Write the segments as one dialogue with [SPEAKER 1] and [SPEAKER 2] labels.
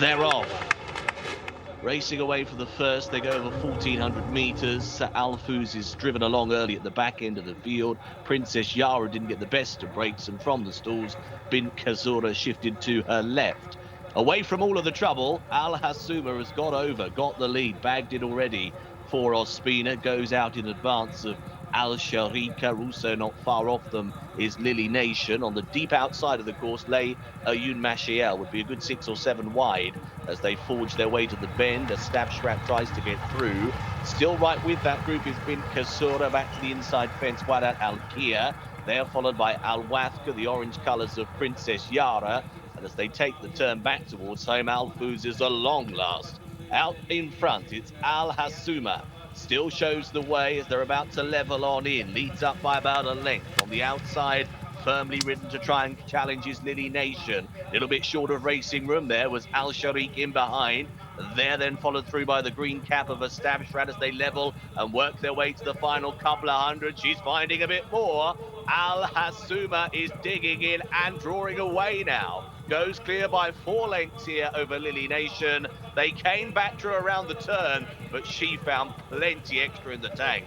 [SPEAKER 1] They're off. Racing away for the first, they go over 1,400 meters. Alfuz is driven along early at the back end of the field. Princess Yara didn't get the best of breaks, and from the stalls, Bint Kazura shifted to her left. Away from all of the trouble, Al Hasuma has got the lead, bagged it already for Ospina, goes out in advance of Al Sharika. Also not far off them is Lily Nation. On the deep outside of the course, lay Ayun Mashiel, would be a good 6 or 7 wide as they forge their way to the bend. A Stabstrat tries to get through. Still right with that group is Bint Kasura, back to the inside fence, wide out Al Kia. They're followed by Al Wathka, the orange colours of Princess Yara. And as they take the turn back towards home, Alfuz is a long last. Out in front, it's Al Hasuma. Still shows the way as they're about to level on in. Leads up by about a length. On the outside, firmly ridden to try and challenge his Lily Nation. A little bit short of racing room there was Al Sharik in behind. They're then followed through by the green cap of a Stabstrat as they level and work their way to the final couple of hundred. She's finding a bit more. Al Hasuma is digging in and drawing away now. Goes clear by 4 lengths here over Lily Nation. They came back to her around the turn, but she found plenty extra in the tank.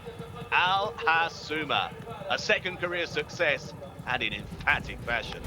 [SPEAKER 1] Al Hasuma, a second career success, and in emphatic fashion.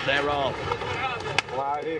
[SPEAKER 1] They're off.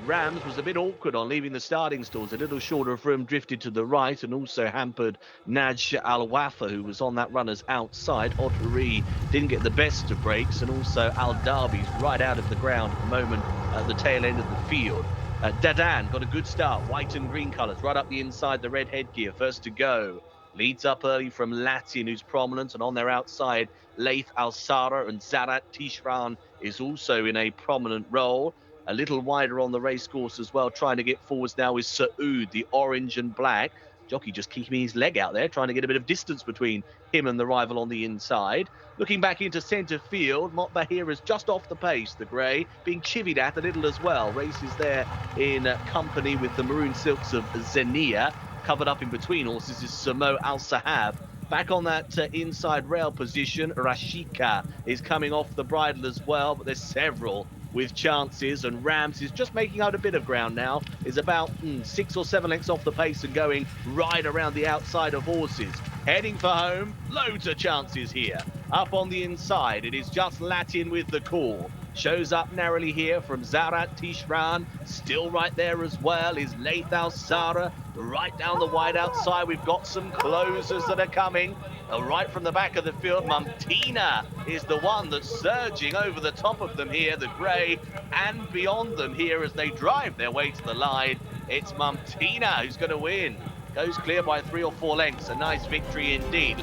[SPEAKER 1] Rams was a bit awkward on leaving the starting stalls. A little short of room, drifted to the right and also hampered Naj Al Wafa, who was on that runner's outside. Otari didn't get the best of breaks, and also Al Darby's right out of the ground at the moment at the tail end of the field. Dadan got a good start, white and green colours, right up the inside, the red headgear, first to go. Leads up early from Latin, who's prominent, and on their outside, Laith Al-Sara and Zarat Tishran is also in a prominent role. A little wider on the racecourse as well, trying to get forwards now is Saud, the orange and black. Jockey just keeping his leg out there, trying to get a bit of distance between him and the rival on the inside. Looking back into centre field, Mot Bahir is just off the pace, the grey, being chivied at a little as well. Races there in company with the maroon silks of Zenia. Covered up in between horses is Samo Al Sahab. Back on that inside rail position, Rashika is coming off the bridle as well, but there's several with chances, and Rams is just making out a bit of ground now, is about 6 or 7 lengths off the pace and going right around the outside of horses. Heading for home, loads of chances here. Up on the inside, it is just Latin with the call. Shows up narrowly here from Zarat Tishran. Still right there as well is Laith Al-Sara. Right down the wide outside, we've got some closers that are coming. Right from the back of the field, Mumtina is the one that's surging over the top of them here, the grey, and beyond them here as they drive their way to the line. It's Mumtina who's going to win. Goes clear by 3 or 4 lengths. A nice victory indeed.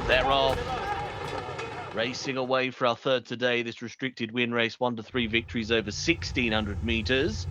[SPEAKER 1] They're off. Racing away for our third today, this restricted win race, 1 to 3 victories over 1,600 metres.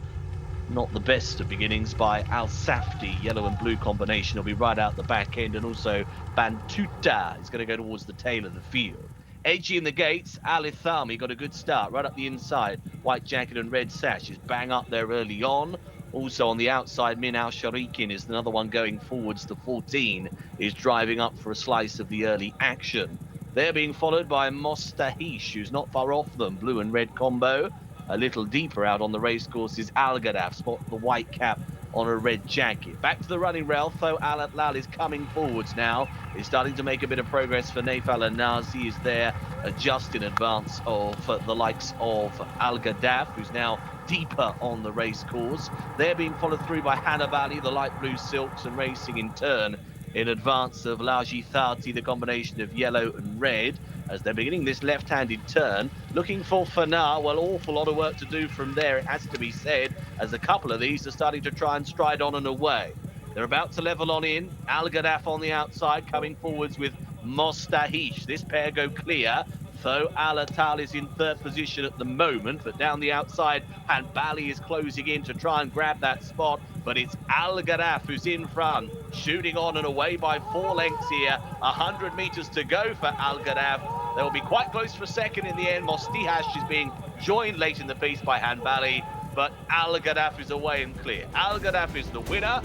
[SPEAKER 1] Not the best of beginnings by Al Safti. Yellow and blue combination will be right out the back end, and also Bantuta is going to go towards the tail of the field. Edgy in the gates, Al Ithami got a good start right up the inside. White jacket and red sash is bang up there early on. Also on the outside, Min Al Sharikin is another one going forwards. The 14 is driving up for a slice of the early action. They're being followed by Mostahish, who's not far off them. Blue and red combo. A little deeper out on the racecourse is Al Gadaf. Spot the white cap on a red jacket. Back to the running rail. Tho Al Atlal is coming forwards now. He's starting to make a bit of progress for Naif Al Nazi is there just in advance of the likes of Al Gaddaf, who's now deeper on the race course. They're being followed through by Hanabali, the light blue silks, and racing in turn in advance of Laji Thati, the combination of yellow and red, as they're beginning this left-handed turn. Looking for Fana. Well, awful lot of work to do from there, it has to be said, as a couple of these are starting to try and stride on and away. They're about to level on in. Al Gaddaf on the outside, coming forwards with Mostahish. This pair go clear. Tho Al Atal is in third position at the moment, but down the outside, Hanbali is closing in to try and grab that spot, but it's Al Gaddaf who's in front, shooting on and away by 4 lengths here. 100 meters to go for Al Gaddaf. They will be quite close for second in the end. Mostihash is being joined late in the piece by Hanbali, but Al Gaddaf is away and clear. Al Gaddaf is the winner.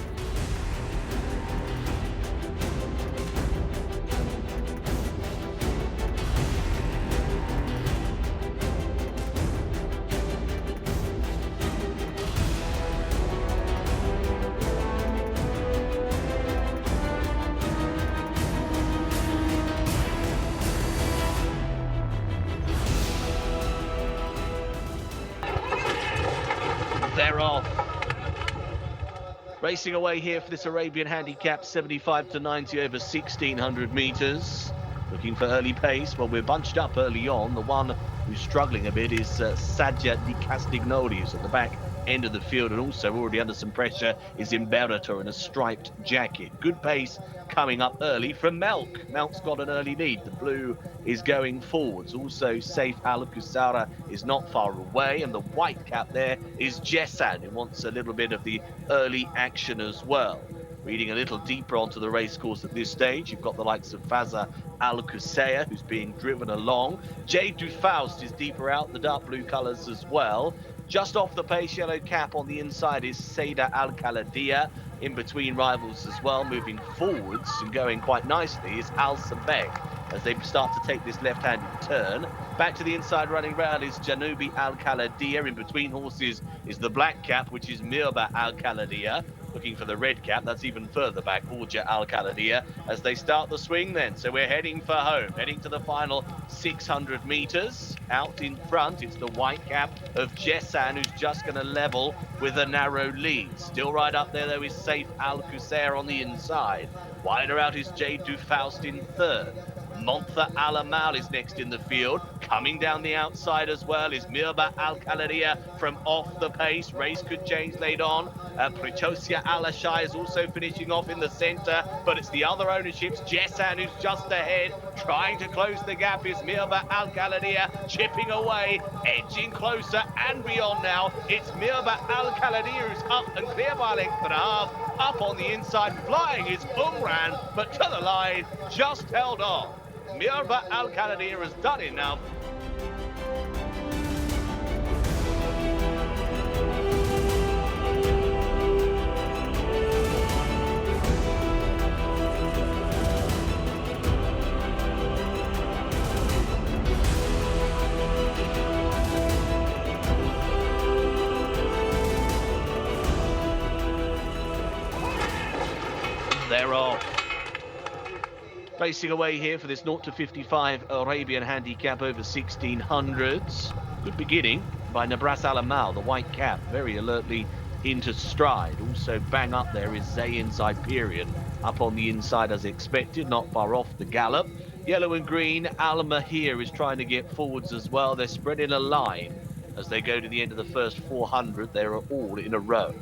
[SPEAKER 1] They're off. Racing away here for this Arabian handicap, 75 to 90 over 1,600 meters. Looking for early pace. Well, we're bunched up early on. The one who's struggling a bit is Sadja Di Castignoli, who's at the back end of the field, and also already under some pressure is Imperator in a striped jacket. Good pace coming up early from Melk. Melk's got an early lead. The blue is going forwards. Also, Saif Al Kusara is not far away, and the white cap there is Jessan, who wants a little bit of the early action as well. Reading a little deeper onto the race course at this stage, you've got the likes of Faza Al Kusaya, who's being driven along. Jade du Faust is deeper out, the dark blue colours as well. Just off the pace, yellow cap on the inside is Seda Al Khaladia. In between rivals as well, moving forwards and going quite nicely is Al Sabek as they start to take this left-handed turn. Back to the inside running round is Janubi Al Khaladia. In between horses is the black cap, which is Mirba Al Khaladia. Looking for the red cap, that's even further back, Orja Al Khaladia, as they start the swing then. So we're heading for home, heading to the final 600 meters. Out in front, it's the white cap of Jessan, who's just going to level with a narrow lead. Still right up there, though, is Saif Al Qusair on the inside. Wider out is Jade du Faust in third. Montha Al Amal is next in the field. Coming down the outside as well is Mirba Al Khaladia from off the pace. Race could change late on. Prechosia Al Ashai is also finishing off in the centre, but it's the other ownerships. Jessan, who's just ahead, trying to close the gap, is Mirba Al Khaladia, chipping away, edging closer and beyond now. It's Mirba Al Khaladia who's up and clear by a length and a half. Up on the inside, flying is Umran, but to the line, just held on. Mirba Al Khaladia has done enough. They're off. Racing away here for this 0 to 55 Arabian handicap over 1600s. Good beginning by Nabras Al Amal, the white cap, very alertly into stride. Also bang up there is Zayn Hyperion, up on the inside as expected, not far off the gallop. Yellow and green, Al Mahir is trying to get forwards as well. They're spreading a line as they go to the end of the first 400. They're all in a row.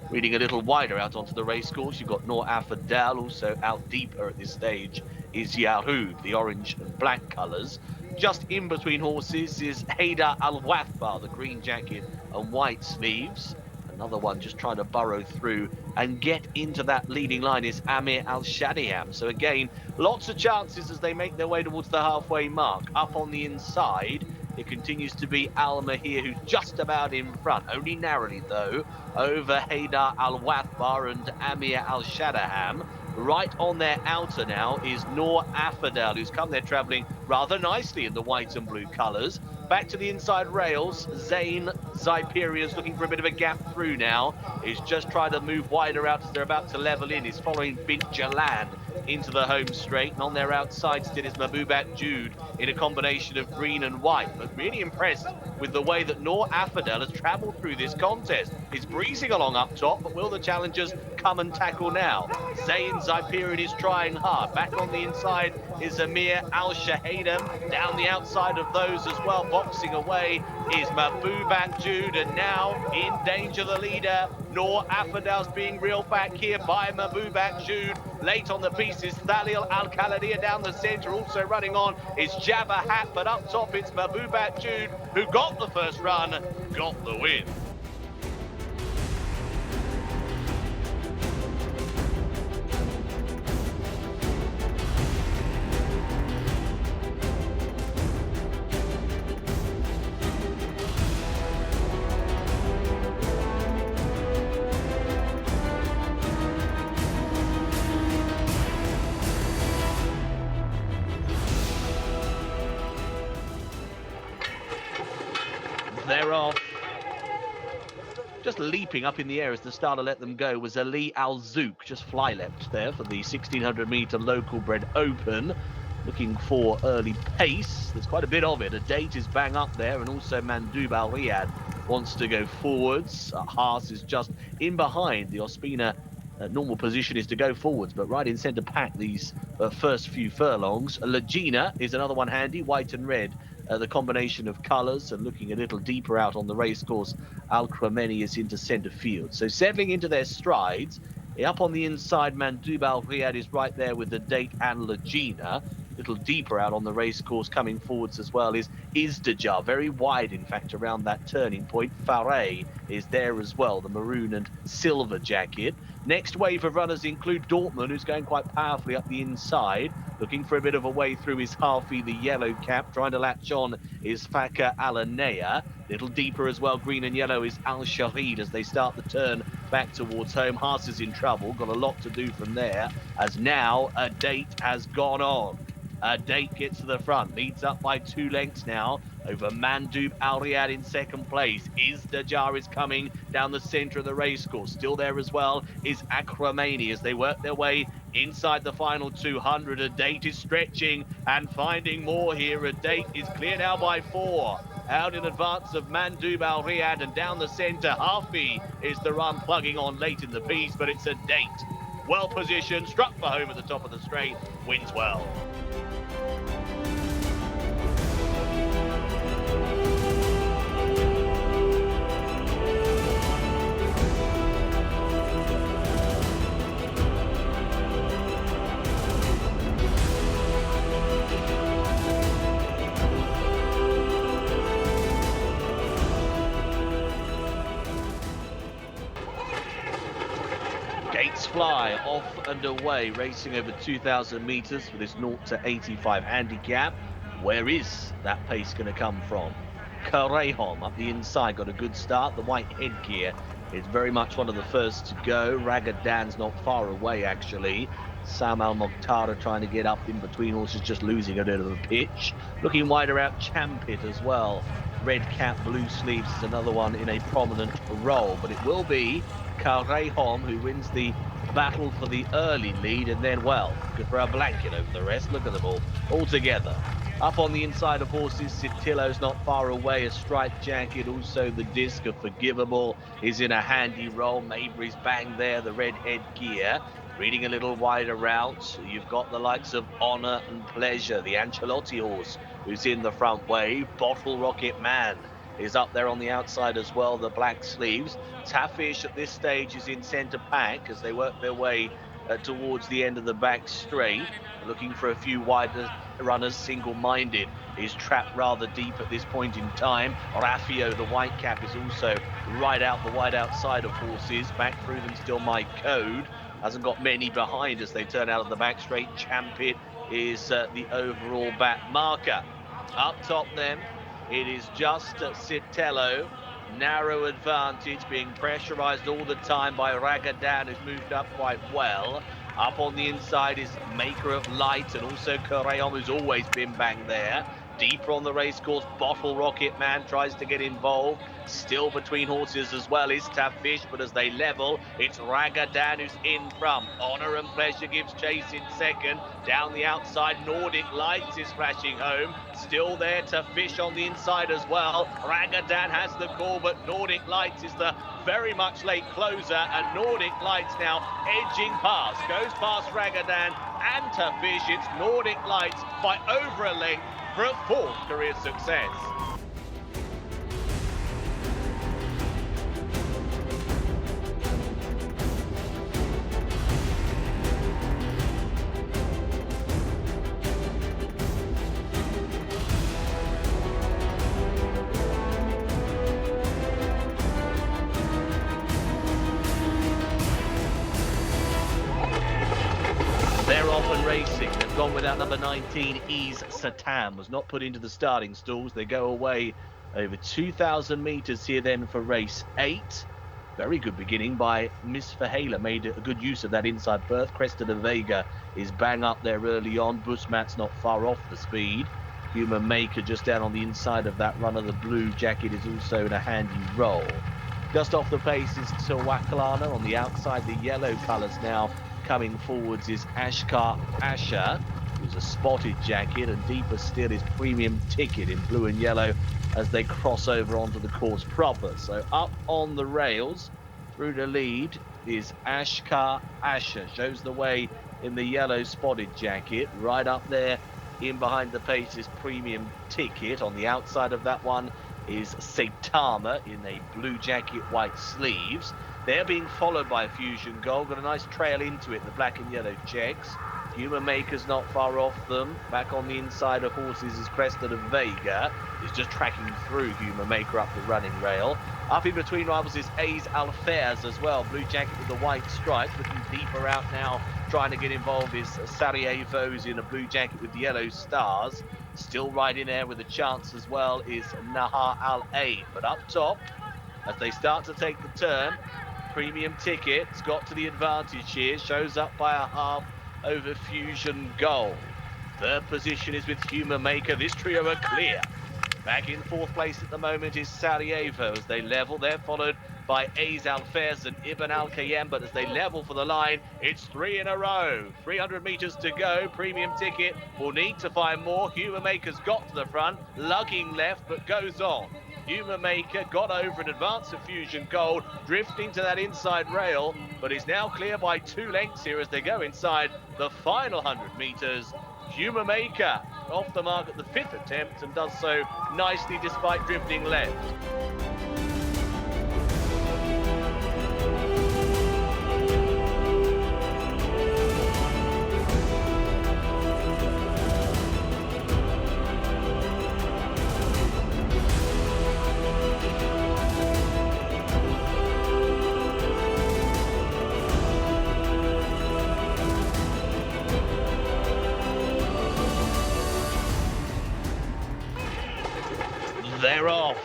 [SPEAKER 1] Reading a little wider out onto the racecourse, you've got Noor Afadal. Also out deeper at this stage is Yahoud, the orange and black colours. Just in between horses is Haydar Al Wathbar, the green jacket and white sleeves. Another one just trying to burrow through and get into that leading line is Amir Al Shadiham. So again, lots of chances as they make their way towards the halfway mark. Up on the inside, it continues to be Al Mahir, who's just about in front, only narrowly though, over Haydar Al Wathbar and Amir Al Shadaham. Right on their outer now is Noor Afadal, who's come there travelling rather nicely in the white and blue colours. Back to the inside rails. Zayn Zyperi is looking for a bit of a gap through now. He's just tried to move wider out as they're about to level in. He's following Bint Jalan into the home straight. And on their outside still is Mahboubat Jude in a combination of green and white. But really impressed with the way that Noor Affadel has travelled through this contest. He's breezing along up top, but will the challengers come and tackle now? Zayn Zyperi is trying hard. Back on the inside is Amir Al-Shahadam. Down the outside of those as well, boxing away is Mahboubat Jude, and now in danger the leader. Noor Affadel's being reeled back here by Mahboubat Jude. Late on the piece is Thalil Al-Khaladiya down the centre. Also running on is Jabba Hat, but up top it's Mahboubat Jude, who got the first run, got the win. They're off. Just leaping up in the air as the starter let them go was Ali Al-Zouk, just fly leapt there for the 1600-metre local bred open. Looking for early pace. There's quite a bit of it. A date is bang up there, and also Mandoub Al Riyadh wants to go forwards. Haas is just in behind. The Ospina normal position is to go forwards, but right in centre pack these first few furlongs. Legina is another one handy, white and red. The combination of colours, and looking a little deeper out on the racecourse, Al-Khrameni is into centre field. So settling into their strides. Up on the inside, Mandoub Al Riyadh is right there with the date and Legina. Little deeper out on the racecourse, coming forwards as well, is Izdajar. Very wide, in fact, around that turning point. Faray is there as well, the maroon and silver jacket. Next wave of runners include Dortmund, who's going quite powerfully up the inside. Looking for a bit of a way through his Harfi, the yellow cap. Trying to latch on is Fakir Alanea. Little deeper as well, green and yellow, is Al Shahid as they start the turn back towards home. Haas is in trouble, got a lot to do from there, as now a date has gone on. A date gets to the front, leads up by 2 lengths now over Mandoub Al Riyadh in second place. Izdajar is coming down the centre of the racecourse. Still there as well is Akramani as they work their way inside the final 200. A date is stretching and finding more here. A date is clear now by 4. Out in advance of Mandoub Al Riyadh, and down the centre, Harfi is the run plugging on late in the piece, but it's a date. Well positioned, struck for home at the top of the straight, wins well. Gates Fly off and away, racing over 2,000 metres for this 0 to 85 handicap. Where is that pace going to come from? Karehom up the inside, got a good start. The white headgear is very much one of the first to go. Ragadan's not far away, actually. Sam Al-Mokhtara trying to get up in between horses, just losing a bit of the pitch. Looking wider out, Champit as well. Red cap, blue sleeves is another one in a prominent role, but it will be Karehom who wins the battle for the early lead, and then, well, could throw a blanket over the rest. Look at them all together. Up on the inside of horses, Sitillo's not far away, a striped jacket, also the disc of Forgivable is in a handy role. Mabry's bang there, the red headgear. Reading a little wider out, you've got the likes of Honor and Pleasure, the Ancelotti horse, who's in the front wave. Bottle Rocket Man is up there on the outside as well, the black sleeves. Tafish at this stage is in centre pack as they work their way towards the end of the back straight, looking for a few wider runners. Single-minded is trapped rather deep at this point in time. Raffio, the white cap, is also right out the wide outside of horses. Back through them still My Code. Hasn't got many behind as they turn out of the back straight. Champit is the overall back marker. Up top then, it is just Sitello. Narrow advantage, being pressurised all the time by Ragadan, who's moved up quite well. Up on the inside is Maker of Light, and also Karehom, who's always been bang there. Deeper on the racecourse, Bottle Rocket Man tries to get involved. Still between horses as well is Tafish, but as they level, it's Ragadan who's in front. Honor and Pleasure gives chase in second. Down the outside, Nordic Lights is flashing home. Still there, Tafish on the inside as well. Ragadan has the call, but Nordic Lights is the very much late closer, and Nordic Lights now edging past. Goes past Ragadan and Tafish. It's Nordic Lights by over a length for a fourth career success. They're off and racing. They've gone without number 19, Ease Satan. Was not put into the starting stalls. They go away over 2,000 metres here then for race 8. Very good beginning by Miss Verhaler. Made a good use of that inside berth. Cresta de Vega is bang up there early on. Busmat's not far off the speed. Human Maker just down on the inside of that runner. The blue jacket is also in a handy roll. Just off the pace is Tawakalana. On the outside, the yellow colours now coming forwards is Ashkar Asher, who's a spotted jacket, and deeper still is Premium Ticket in blue and yellow as they cross over onto the course proper. So up on the rails, through the lead is Ashkar Asher, shows the way in the yellow spotted jacket. Right up there in behind the pace is Premium Ticket. On the outside of that one is Saitama in a blue jacket, white sleeves. They're being followed by Fusion Gold. Got a nice trail into it, the black and yellow checks. Human Maker's not far off them. Back on the inside of horses is Cresta de Vega. Is just tracking through Human Maker up the running rail. Up in between rivals is A's Alfairs as well. Blue jacket with the white stripes. Looking deeper out now. Trying to get involved is Sarajevo's in a blue jacket with the yellow stars. Still right in there with a chance as well is Nahar Al-Aid. But up top, as they start to take the turn, Premium Ticket's got to the advantage here. Shows up by a half over Fusion Gold. Third position is with Human Maker. This trio are clear. Back in fourth place at the moment is Sarajevo as they level. They're followed by A's Alfairs and Ibn Al-Kayem, but as they level for the line, it's 3 in a row. 300 metres to go. Premium Ticket will need to find more. Human Maker's got to the front, lugging left, but goes on. Human Maker got over in advance of Fusion Gold, drifting to that inside rail, but is now clear by 2 lengths here as they go inside the final 100 metres. Human Maker off the mark at the 5th attempt and does so nicely despite drifting left. They're off,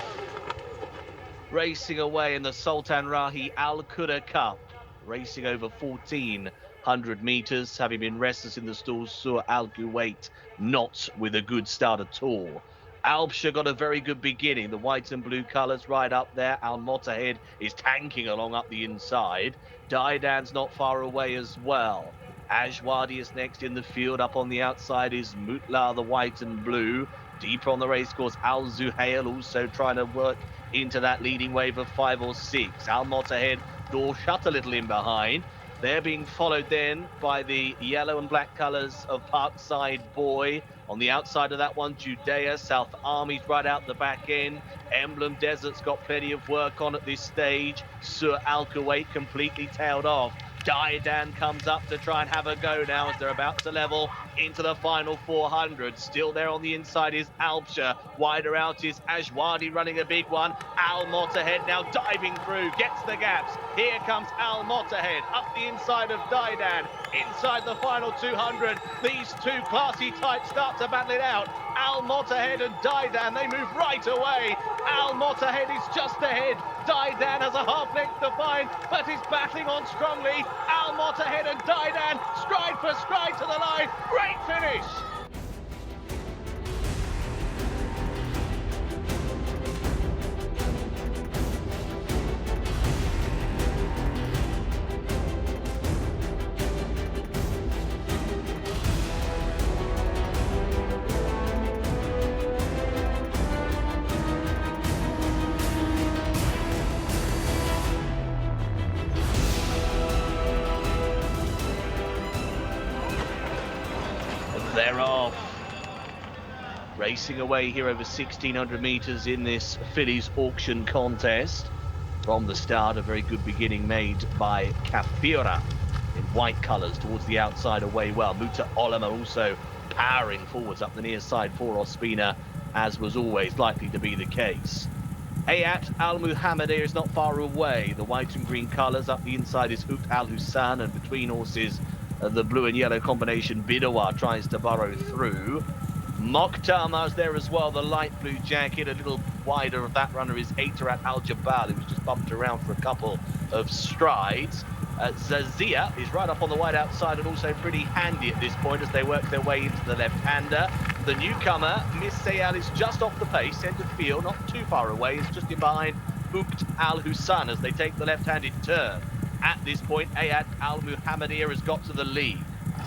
[SPEAKER 1] racing away in the Sultan Rahi Al Qudda Cup, racing over 1,400 metres, having been restless in the stalls. Sur Al Kuwait not with a good start at all. Alpsha got a very good beginning. The white and blue colours right up there. Al Mottahed is tanking along up the inside. Daidan's not far away as well. Ajwadi is next in the field. Up on the outside is Mutla, the white and blue. Deeper on the racecourse, Al Zuhail also trying to work into that leading wave of 5 or 6. Al Mottahed, door shut a little in behind. They're being followed then by the yellow and black colours of Parkside Boy. On the outside of that one, Judea, South Army's right out the back end. Emblem Desert's got plenty of work on at this stage. Sur Al Kuwait completely tailed off. Daidan comes up to try and have a go now as they're about to level into the final 400. Still there on the inside is Alpsha. Wider out is Ajwadi running a big one. Al Mottahed now diving through, gets the gaps. Here comes Al Mottahed up the inside of Daidan. Inside the final 200, these two classy types start to battle it out. Al Mottahed and Daidan, they move right away. Al Mottahed is just ahead. Daidan has a half length to find, but is battling on strongly. Al Mottahed and Daidan, stride for stride to the line. Great finish. They're off. Racing away here over 1,600 meters in this fillies auction contest. From the start, a very good beginning made by Kafira in white colours towards the outside away well. Muta Olema also powering forwards up the near side for Ospina, as was always likely to be the case. Ayat Al Muhammadiyah is not far away. The white and green colours. Up the inside is Hoot Al Hussan, and between horses, the blue and yellow combination Bidawa tries to burrow through. Mokhtar's there as well, the light blue jacket. A little wider of that runner is Aitarat Al Jabal, who was just bumped around for a couple of strides. Zazia is right up on the wide outside and also pretty handy at this point as they work their way into the left-hander. The newcomer, Miss Sayal, is just off the pace, centre field, not too far away. It's just in behind Ukt Al Hussan as they take the left-handed turn. At this point, Ayat Al Muhammadiyah has got to the lead.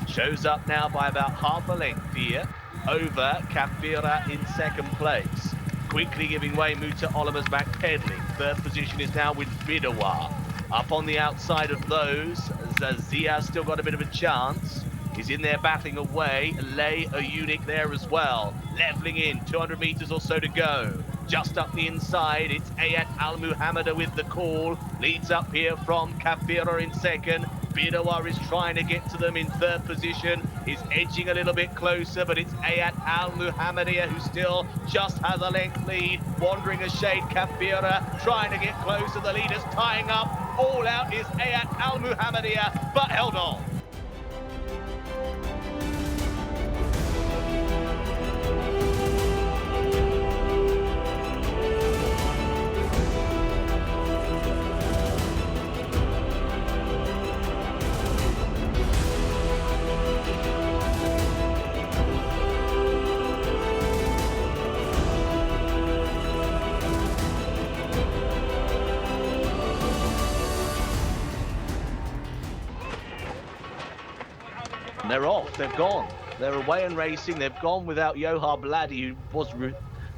[SPEAKER 1] Shows up now by about half a length here over Kafira in second place. Quickly giving way, Muta Olema's back pedaling. Third position is now with Bidawa. Up on the outside of those, Zazia still got a bit of a chance. He's in there battling away. Lay a Unique there as well. Leveling in, 200 meters or so to go. Just up the inside, it's Ayat Al Muhammadiyah with the call. Leads up here from Kafira in second. Bidawa is trying to get to them in third position. Is edging a little bit closer, but it's Ayat Al Muhammadiyah who still just has a length lead. Wandering a shade, Kafira trying to get closer. The leader's tying up. All out is Ayat Al Muhammadiyah, but held on. They're off, they've gone. They're away and racing. They've gone without Johar Bladi, who was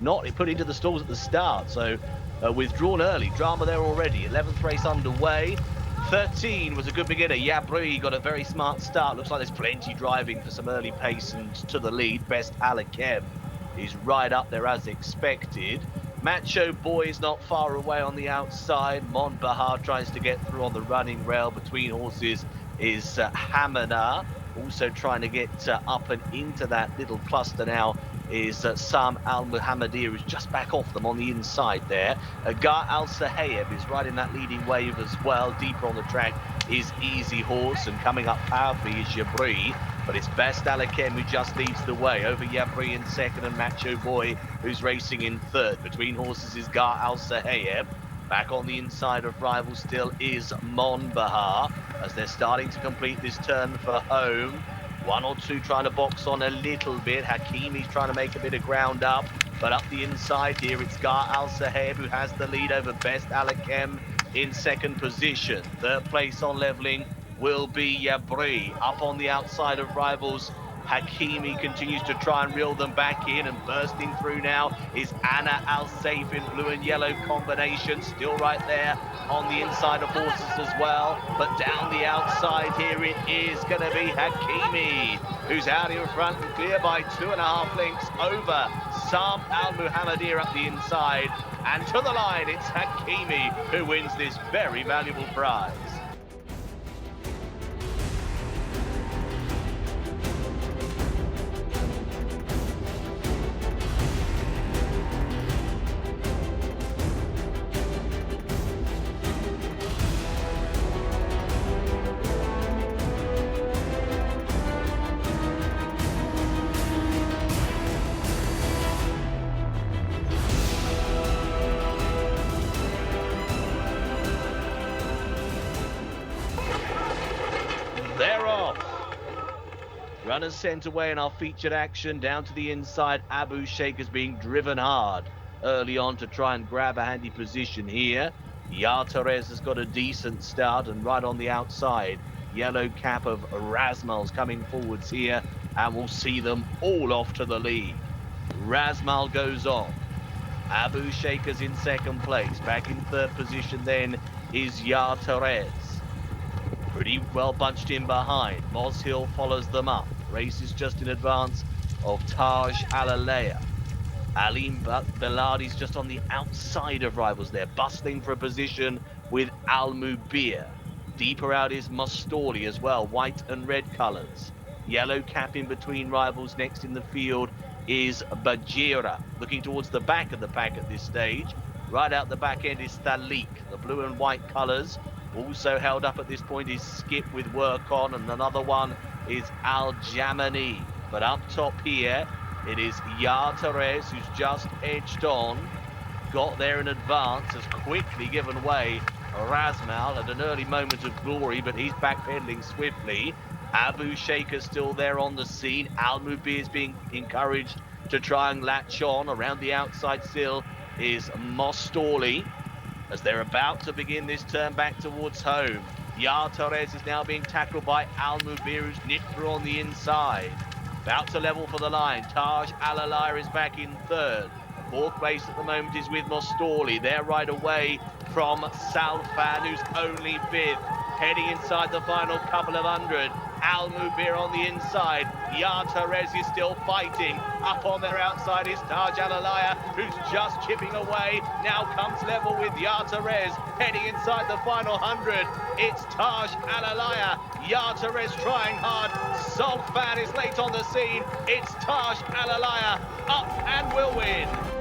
[SPEAKER 1] not put into the stalls at the start. So withdrawn early. Drama there already. 11th race underway. 13 was a good beginner. Yabri got a very smart start. Looks like there's plenty driving for some early pace and to the lead. Best Alakem is right up there as expected. Macho Boy is not far away on the outside. Mon Bahar tries to get through on the running rail. Between horses is Hamana. Also trying to get up and into that little cluster now is Sam Al Muhammadiyah, who's just back off them on the inside there. Gar Al Sahayeb is right in that leading wave as well. Deeper on the track is Easy Horse, and coming up powerfully is Yabri. But it's Best Alakem who just leads the way over Yabri in second and Macho Boy who's racing in third. Between horses is Gar Al Sahayeb. Back on the inside of rival still is Mon Bahar as they're starting to complete this turn for home. One or two trying to box on a little bit. Hakimi's trying to make a bit of ground up. But up the inside here, it's Gar Al Saheb who has the lead over Best Alakem in second position. Third place on leveling will be Yabri. Up on the outside of rivals, Hakimi continues to try and reel them back in, and bursting through now is Anna Al-Saif in blue and yellow combination, still right there on the inside of horses as well. But down the outside here it is going to be Hakimi, who's out in front and clear by 2.5 lengths over Sam Al Muhammadiyah up the inside. And to the line, it's Hakimi who wins this very valuable prize. They're off. Runners sent away in our featured action. Down to the inside, Abu Sheikh is being driven hard early on to try and grab a handy position here. Ya Torres has got a decent start, and right on the outside, yellow cap of Razmal's coming forwards here, and we'll see them all off to the lead. Razmal goes on. Abu Sheikh is in second place. Back in third position then is Ya Torres. Pretty well bunched in behind. Moz Hill follows them up. Race is just in advance of Taj Alalea. Alim Beladi's just on the outside of rivals there, bustling for a position with Al Mubir. Deeper out is Mostoli as well, white and red colours. Yellow cap in between rivals. Next in the field is Bajira. Looking towards the back of the pack at this stage. Right out the back end is Thalik. The blue and white colours. Also held up at this point is Skip with work on, and another one is Al Jamani. But up top here, it is Ya Torres who's just edged on. Got there in advance, has quickly given way. Razmal had an early moment of glory, but he's backpedaling swiftly. Abu Shaker's still there on the scene. Al Mubir is being encouraged to try and latch on. Around the outside still is Mostoli as they're about to begin this turn back towards home. Ya Torres is now being tackled by Al Mubir, who's nipped through on the inside. About to level for the line. Taj Alalaya is back in third. Fourth place at the moment is with Mostoli. They're right away from Salfan, who's only fifth. Heading inside the final couple of hundred. Al Mubir on the inside. Ya Torres is still fighting. Up on their outside is Taj Alalaya, who's just chipping away. Now comes level with Ya Torres. Heading inside the final 100. It's Taj Alalaya. Ya Torres trying hard. Salfan is late on the scene. It's Taj Alalaya up and will win.